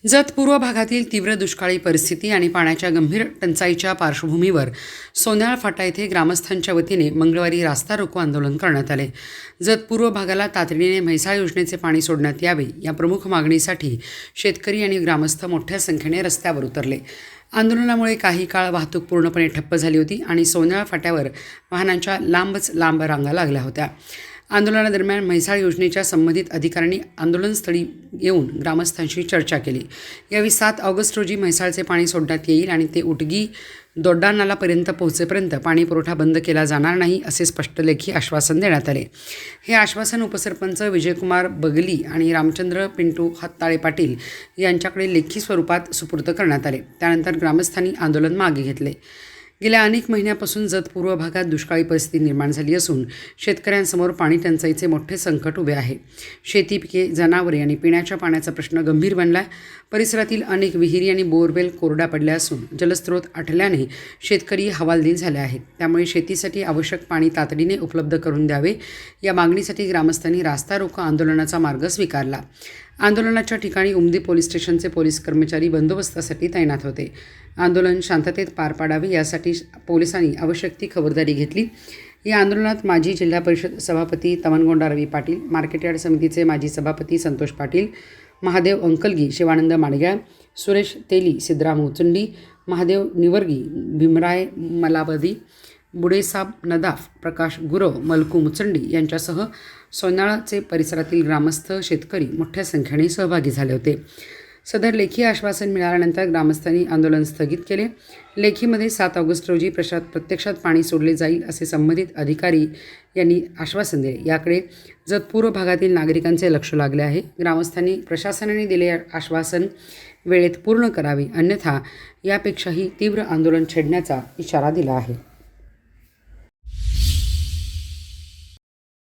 जत पूर्व भागातील तीव्र दुष्काळी परिस्थिती आणि पाण्याच्या गंभीर टंचाईच्या पार्श्वभूमीवर सोन्याळ फाटा येथे ग्रामस्थांच्या वतीने मंगळवारी रास्ता रोको आंदोलन करण्यात आले। जत पूर्व भागाला तातडीने म्हैसाळ योजनेचे पाणी सोडण्यात यावे या प्रमुख मागणीसाठी शेतकरी आणि ग्रामस्थ मोठ्या संख्येने रस्त्यावर उतरले। आंदोलनामुळे काही काळ वाहतूक पूर्णपणे ठप्प झाली होती आणि सोन्याळ फाट्यावर वाहनांच्या लांब रांगा लागल्या होत्या। आंदोलनादरम्यान म्हैसाळ योजनेच्या संबंधित अधिकाऱ्यांनी आंदोलनस्थळी येऊन ग्रामस्थांशी चर्चा केली। यावेळी 7 ऑगस्ट रोजी म्हैसाळचे पाणी सोडण्यात येईल आणि ते उटगी दोड्डा नालापर्यंत पोहोचेपर्यंत पाणी पुरवठा बंद केला जाणार नाही असे स्पष्ट लेखी आश्वासन देण्यात आले। हे आश्वासन उपसरपंच विजयकुमार बगली आणि रामचंद्र पिंटू हत्ताळे पाटील यांच्याकडे लेखी स्वरूपात सुपूर्द करण्यात आले। त्यानंतर ग्रामस्थांनी आंदोलन मागे घेतले। गेल्या अनेक महिन्यापासून जत पूर्व भागात दुष्काळी परिस्थिती निर्माण झाली असून शेतकऱ्यांसमोर पाणी टंचाईचे मोठे संकट उभे आहे। शेती पिके, जनावरे आणि पिण्याच्या पाण्याचा प्रश्न गंभीर बनला आहे। परिसरातील अनेक विहिरी आणि बोरवेल कोरड्या पडल्या असून जलस्रोत आटल्याने शेतकरी हवालदिल झाले आहेत। त्यामुळे शेतीसाठी आवश्यक पाणी तातडीने उपलब्ध करून द्यावे या मागणीसाठी ग्रामस्थांनी रास्ता रोको आंदोलनाचा मार्ग स्वीकारला। आंदोलनाच्या ठिकाणी उमदी पोलीस स्टेशनचे पोलीस कर्मचारी बंदोबस्तासाठी तैनात होते। आंदोलन शांततेत पार पाडावे यासाठी पोलिसांनी आवश्यक ती खबरदारी घेतली। या आंदोलनात माजी जिल्हा परिषद सभापती तमनगोंडा रवी पाटील, मार्केटयार्ड समितीचे माजी सभापती संतोष पाटील, महादेव अंकलगी, शिवानंद माडग्याळ, सुरेश तेली, सिद्धराम उचंडी, महादेव निवर्गी, भीमराय मलावदी, बुडेसाब नदाफ, प्रकाश गुरव, मलकू मुचंडी यांच्यासह सोन्याळचे परिसरातील ग्रामस्थ, शेतकरी मोठ्या संख्येने सहभागी झाले होते। सदर लेखी आश्वासन मिळाल्यानंतर ग्रामस्थांनी आंदोलन स्थगित केले। लेखीमध्ये 7 ऑगस्ट रोजी प्रत्यक्षात पाणी सोडले जाईल असे संबंधित अधिकारी यांनी आश्वासन दिले। याकडे जत पूर्व भागातील नागरिकांचे लक्ष लागले आहे। ग्रामस्थांनी प्रशासनाने दिलेले आश्वासन वेळेत पूर्ण करावे, अन्यथा यापेक्षाही तीव्र आंदोलन छेडण्याचा इशारा दिला आहे।